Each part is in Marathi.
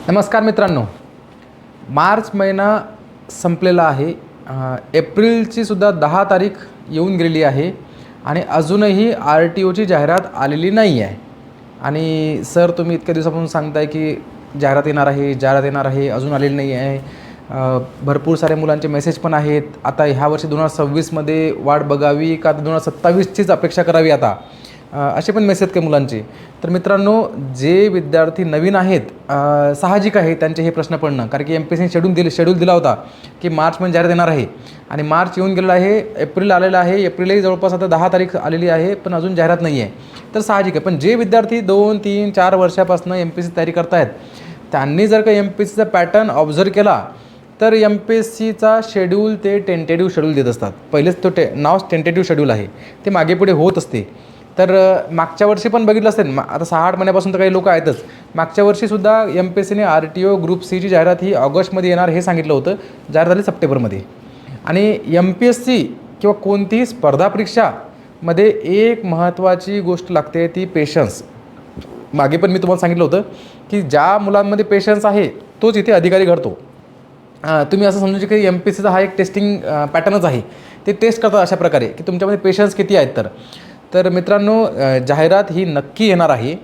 नमस्कार मित्रांनो, मार्च महिना संपलेला आहे. एप्रिलची सुद्धा 10 तारीख येऊन गेलेली आहे आणि अजूनही RTOची जाहिरात आलेली नाही आहे. आणि सर तुम्ही इतक्या दिवसापासून सांगताय की जाहिरात येणार आहे, जाहिरात येणार आहे, अजून आलेली नाही आहे. भरपूर साऱ्या मुलांचे मेसेज पण आहेत. आता ह्या वर्षी 2026मध्ये वाट बघावी का 2027चीच अपेक्षा करावी आता, असे पण मेसेज काही मुलांचे. तर मित्रांनो, जे विद्यार्थी नवीन आहेत, साहजिक आहे त्यांचे हे प्रश्न पडणं, कारण की MPSCने शेड्यूल दिला होता की मार्चमध्ये जाहिरात येणार आहे आणि मार्च येऊन गेलेला आहे, एप्रिल आलेला आहे, एप्रिलही जवळपास आता 10 तारीख आलेली आहे, पण अजून जाहिरात नाही आहे. तर साहजिक आहे. पण जे विद्यार्थी 2, 3, 4 वर्षापासून MPSC तयारी करतायत, त्यांनी जर का MPSCचा पॅटर्न ऑब्झर्व केला तर MPSCचा शेड्यूल ते टेंटेटिव्ह शेड्यूल देत असतात. पहिलेच नाव टेंटेटिव्ह शेड्यूल आहे, ते मागे पुढे होत असते. तर मागच्या वर्षी पण बघितलं असेल, आता 6-8 महिन्यापासून तर काही लोक आहेतच. मागच्या वर्षीसुद्धा MPSCने RTO ग्रुप सीची जाहिरात ही ऑगस्टमध्ये येणार हे सांगितलं होतं, जाहिरात झाली सप्टेंबरमध्ये. आणि MPSC किंवा कोणतीही स्पर्धा परीक्षामध्ये एक महत्त्वाची गोष्ट लागते, ती पेशन्स. मागे पण मी तुम्हाला सांगितलं होतं की ज्या मुलांमध्ये पेशन्स आहे तोच इथे अधिकारी घडतो. तुम्ही असं समजू की MPSCचा हा एक टेस्टिंग पॅटर्नच आहे. ते टेस्ट करतात अशा प्रकारे की तुमच्यामध्ये पेशन्स किती आहेत. तर मित्रांनो, जाहिरात ही नक्की येणार आहे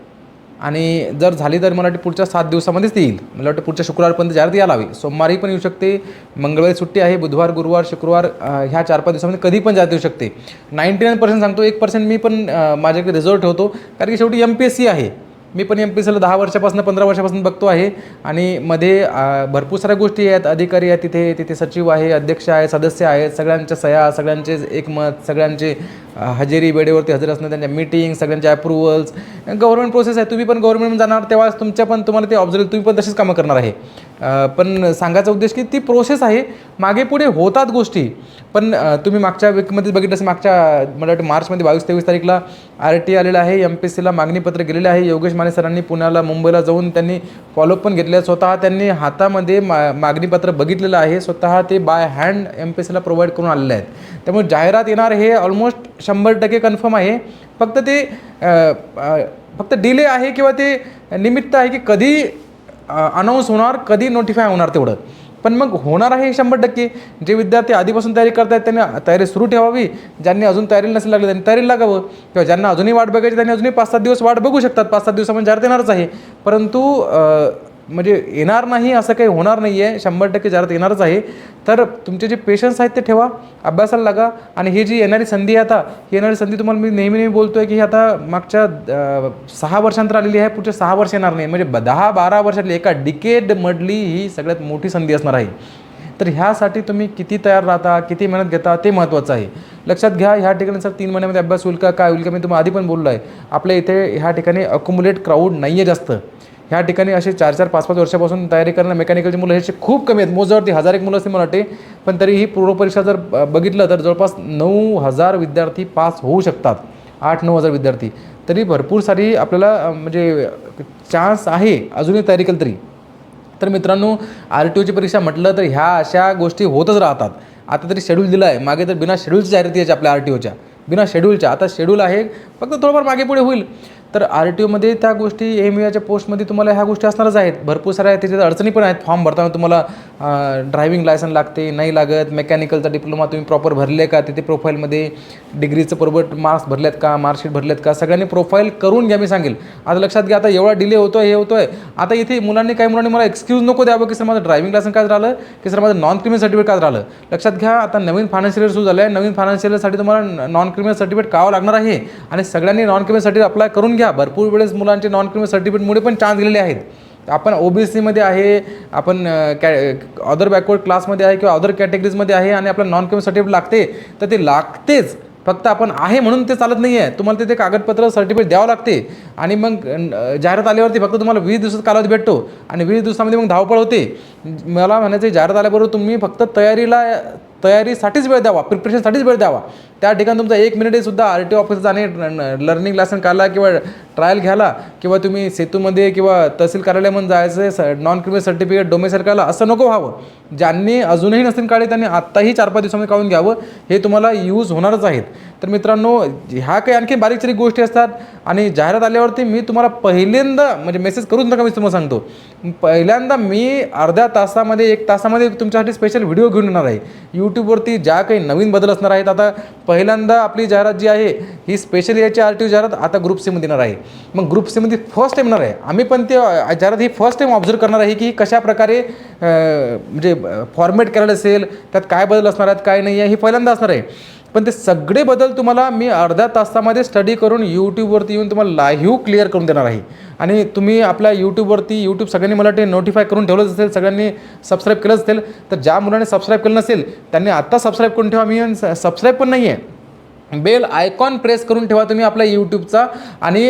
आणि जर झाली तर मला वाटतं पुढच्या 7 दिवसामध्येच येईल. मला वाटतं पुढच्या शुक्रवारपर्यंत जाहिरात यायला हवी. सोमवारी पण येऊ शकते, मंगळवारी सुट्टी आहे, बुधवार, गुरुवार, शुक्रवार ह्या 4-5 दिवसामध्ये कधी पण जाहिरात येऊ शकते. 99% सांगतो, 1% मी पण माझ्याकडे रिझर्व ठेवतो, कारण की शेवटी MPSC आहे. मी पण MPSCला 10 वर्षापासून 15 वर्षापासून बघतो आहे आणि मध्ये भरपूर साऱ्या गोष्टी आहेत. अधिकारी आहेत, तिथे सचिव आहे, अध्यक्ष आहे, सदस्य आहेत, सगळ्यांच्या सह्या, सगळ्यांचे एकमत, सगळ्यांचे हजेरी, वेळेवरती हजर असणं, त्यांच्या मीटिंग, सगळ्यांचे अप्रुव्हल्स, गव्हर्नमेंट प्रोसेस आहे. तुम्ही पण गव्हर्नमेंट जाणार तेव्हा तुम्हाला ते ऑब्झर्व, तुम्ही पण तशीच कामं करणार आहे. पण सांगायचा उद्देश की ती प्रोसेस आहे, मागे पुढे होतात गोष्टी. पण तुम्ही मागच्या वीकमध्ये बघितलं असेल, मला वाटतं मार्चमध्ये 22-23 तारीखला RT आलेला आहे. MPSCला मागणीपत्र गेलेलं आहे. योगेश माने सरांनी पुण्याला, मुंबईला जाऊन त्यांनी फॉलोअप पण घेतले. स्वतः त्यांनी हातामध्ये मागणीपत्र बघितलेलं आहे. स्वतः ते बाय हँड MPSCला प्रोव्हाइड करून आलेले आहेत. त्यामुळे जाहिरात येणार हे ऑलमोस्ट 100% कन्फर्म आहे. फक्त डिले आहे किंवा ते निमित्त आहे की कधी अनाऊन्स होणार, कधी नोटिफाय होणार तेवढं. पण मग होणार आहे 100%. जे विद्यार्थी आधीपासून तयारी करत आहेत त्यांनी तयारी सुरू ठेवावी. ज्यांनी अजून तयारीला नसेल लागली त्यांनी तयारीला लागावं, किंवा ज्यांना अजूनही वाट बघायची त्यांनी अजूनही 5-7 दिवस वाट बघू शकतात. 5-7 दिवसामध्ये जाहिरात येणारच आहे. परंतु म्हणजे येणार नाही असं काही होणार नाही आहे, 100% जाहिरात येणारच आहे. तर तुमचे जे पेशन्स आहेत ते ठेवा, अभ्यासाला लागा. आणि ही जी येणारी संधी आहे, आता ही येणारी संधी तुम्हाला मी नेहमी बोलतो आहे की ही आता मागच्या 6 वर्षांतर आलेली आहे, पुढच्या 6 वर्ष येणार नाही. म्हणजे 10-12 वर्षातली एका डिकेडमधली ही सगळ्यात मोठी संधी असणार आहे. तर ह्यासाठी तुम्ही किती तयार राहता, किती मेहनत घेता, ते महत्त्वाचं आहे. लक्षात घ्या. ह्या ठिकाणी सर 3 महिन्यामध्ये अभ्यास होईल का, काय होईल का, मी तुम्हाला आधी पण बोललो आहे. आपल्या इथे ह्या ठिकाणी अक्युमुलेट क्राऊड नाही आहे जास्त. ह्या ठिकाणी असे 4-4, 5-5 वर्षापासून तयारी करणारे मेकॅनिकलची मुलं हे खूप कमी आहेत. मोजवरती 1001 मुलं असतील मला वाटते. पण तरीही पूर्वपरीक्षा जर बघितलं तर जवळपास 9,000 विद्यार्थी पास होऊ शकतात. 8-9,000 विद्यार्थी, तरी भरपूर सारी आपल्याला म्हणजे चान्स आहे अजूनही तयारी केली तरी. तर मित्रांनो, RTOची परीक्षा म्हटलं तर ह्या अशा गोष्टी होतच राहतात. आता तरी शेड्यूल दिलं आहे, मागे तर बिना शेड्यूलची जाहिराती यायची आपल्या RTOच्या, बिना शेड्यूलच्या. आता शेड्यूल आहे, फक्त थोडंफार मागे पुढे होईल. तर RTOमध्ये त्या गोष्टी, AMEच्या पोस्टमध्ये तुम्हाला ह्या गोष्टी असणारच आहेत. भरपूर साऱ्या त्याच्यात अडचणी पण आहेत. फॉर्म भरताना तुम्हाला ड्रायव्हिंग लायसन लागते, नाही लागत. मेकॅनिकलचा डिप्लोमा तुम्ही प्रॉपर भरले का, तिथे प्रोफाईलमध्ये डिग्रीचं बरोबर मार्क्स भरलेत का, मार्कशीट भरलेत का, सगळ्यांनी प्रोफाईल करून घ्या. मी सांगेल आता लक्षात घ्या, आता एवढा डिले होतो आहे, हे होतो आहे. आता इथे काही मुलांनी मला एक्सक्यूज नको द्यावं की सर माझं ड्रायव्हिंग लायसन काय राहिलं, की सर माझं नॉन क्रिमिनल सर्टिफिकेट काय राहिलं. लक्षात घ्या, आता नवीन फायनान्शियल इयर सुरू झालं आहे. नवीन फायनान्शियल इयरसाठी तुम्हाला नॉन क्रिमिनल सर्टिफिकेट काढावं लागणार आहे आणि सगळ्यांनी नॉन क्रिमिनल सर्टिफिकेट अप्लाय करून घ्या. भरपूर वेळेस मुलांचे नॉन क्रिमिनल सर्टिफिकेटमुळे पण चान्स दिलेले आहेत. आपण OBCमध्ये आहे, आपण अदर बॅकवर्ड क्लासमध्ये आहे किंवा अदर कॅटेगरीजमध्ये आहे आणि आपल्याला नॉन क्रिमिनल सर्टिफिकेट लागते, तर ते लागतेच. फक्त आपण आहे म्हणून ते चालत नाही आहे. तुम्हाला तिथे कागदपत्र सर्टिफिकेट द्यावं लागते. आणि मग जाहिरात आल्यावरती फक्त तुम्हाला 20 दिवसाचा कालावधी भेटतो आणि 20 दिवसामध्ये मग धावपळ होते. मला म्हणायचं, जाहिरात आल्याबरोबर तुम्ही फक्त तयारीसाठीच वेळ द्यावा, प्रिपरेशनसाठीच वेळ द्यावा. त्या ठिकाणी तुमचा 1 मिनिटसुद्धा RTO ऑफिसला जाणे, लर्निंग लायसन काढला किंवा ट्रायल घ्यायला किंवा तुम्ही सेतूमध्ये किंवा तहसील कार्यालयामध्ये जायचं नॉन क्रिमिनल सर्टिफिकेट डोमेसाईल करायला, असं नको व्हावं. ज्यांनी अजूनही नसतील काढले त्यांनी आत्ताही 4-5 दिवसामध्ये काढून घ्यावं, हे तुम्हाला यूज होणारच आहेत. तर मित्रांनो, ह्या काही आणखी बारीक सारीक गोष्टी असतात आणि जाहिरात आल्यावरती मी तुम्हाला पहिल्यांदा म्हणजे मेसेज करूच नका, मी तुम्हाला सांगतो. पहिल्यांदा मी अर्ध्या तासामध्ये 1 तासामध्ये तुमच्यासाठी स्पेशल व्हिडिओ घेऊन येणार आहे. यूट्यूबवरती ज्या काही नवीन बदल असणार आहेत, आता पहिल्यांदा आपली जाहिरात जी आहे ही स्पेशल याची RTO जाहिरात आता ग्रुप सीमध्ये येणार आहे. मग ग्रुप सीमध्ये फर्स्ट टाईम येणार आहे. आम्ही पण ते जाहिरात ही फर्स्ट टाईम ऑब्झर्व करणार आहे की कशा प्रकारे म्हणजे फॉर्मॅट करायला असेल, त्यात काय बदल असणार आहेत काय नाही आहे, हे पहिल्यांदा असणार आहे. पण ते सगळे बदल तुम्हाला मी अर्ध्या तासामध्ये स्टडी करून यूट्यूबवरती येऊन तुम्हाला लाईव्ह क्लिअर करून देणार आहे. आणि तुम्ही आपल्या यूट्यूब सगळ्यांनी मला ते नोटिफाय करून ठेवलंच असेल, सगळ्यांनी सबस्क्राईब केलंच असेल. तर ज्या मुलांनी सबस्क्राईब केलं नसेल त्यांनी आत्ता सबस्क्राईब करून ठेवा. मी सबस्क्राईब पण नाही आहे, बेल आयकॉन प्रेस करून ठेवा तुम्ही आपल्या यूट्यूबचा. आणि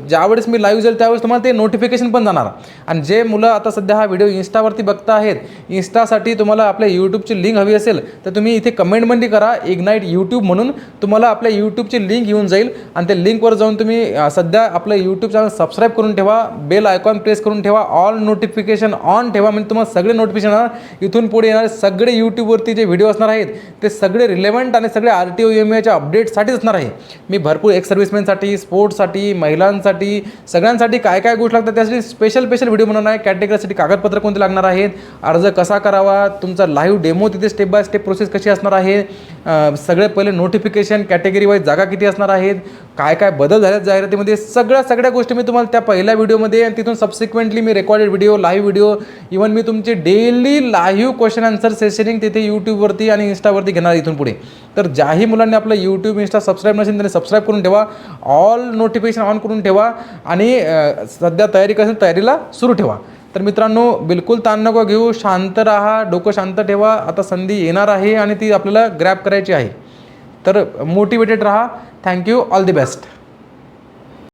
ज्यावेळेस मी लाईव्ह जाईल त्यावेळेस तुम्हाला ते नोटिफिकेशन पण जाणार. आणि जे मुलं आता सध्या हा व्हिडिओ इन्स्टावरती बघता आहेत, इन्स्टासाठी तुम्हाला आपल्या यूट्यूबची लिंक हवी असेल तर तुम्ही इथे कमेंटमध्ये करा इग्नाईट यूट्यूब म्हणून, तुम्हाला आपल्या यूट्यूबची लिंक येऊन जाईल. आणि त्या लिंकवर जाऊन तुम्ही सध्या आपलं यूट्यूब चॅनल सबस्क्राईब करून ठेवा, बेल आयकॉन प्रेस करून ठेवा, ऑल नोटिफिकेशन ऑन ठेवा. म्हणजे तुम्हाला सगळे नोटिफिकेशन येणार. इथून पुढे येणारे सगळे यूट्यूबवरती जे व्हिडिओ असणार आहेत ते सगळे रिलेव्हंट आणि सगळे RTO EMIच्या अपडेटसाठीच असणार आहे. मी भरपूर एक्स सर्व्हिसमॅनसाठी, स्पोर्ट्ससाठी, महिलांसाठी, सगळ्यांसाठी काय काय गोष्टी लागतात त्यासाठी स्पेशल व्हिडिओ बनवणार आहे. कॅटेगरीसाठी कागदपत्र कोणते लागणार आहेत, अर्ज कसा करावा, तुमचा लाईव्ह डेमो तिथे स्टेप बाय स्टेप प्रोसेस कशी असणार आहे, सगळे पहिले नोटिफिकेशन, कॅटेगरी वाईज जागा किती असणार आहेत, काय काय बदल झाल्यात जाहिरातीमध्ये, सगळ्या गोष्टी मी तुम्हाला त्या पहिल्या व्हिडिओमध्ये आणि तिथून सबसिक्वेंटली मी recorded video, live video, even मी तुमचे डेली लाईव्ह क्वेश्चन आन्सर सेशनिंग तिथे यूट्यूबवरती आणि इन्स्टावरती घेणार इथून पुढे. तर ज्याही मुलांनी आपलं यूट्यूब इन्स्टा सबस्क्राईब नसेल त्यांनी सबस्क्राईब करून ठेवा, ऑल नोटिफिकेशन ऑन करून ठेवा आणि सध्या तयारी करेल तयारीला सुरू ठेवा. तर मित्रांनो, बिलकुल ताण नको घेऊ, शांत राहा, डोकं शांत ठेवा. आता संधी येणार आहे आणि ती आपल्याला ग्रॅब करायची आहे. तर मोटिवेटेड राहा. Thank you, all the best.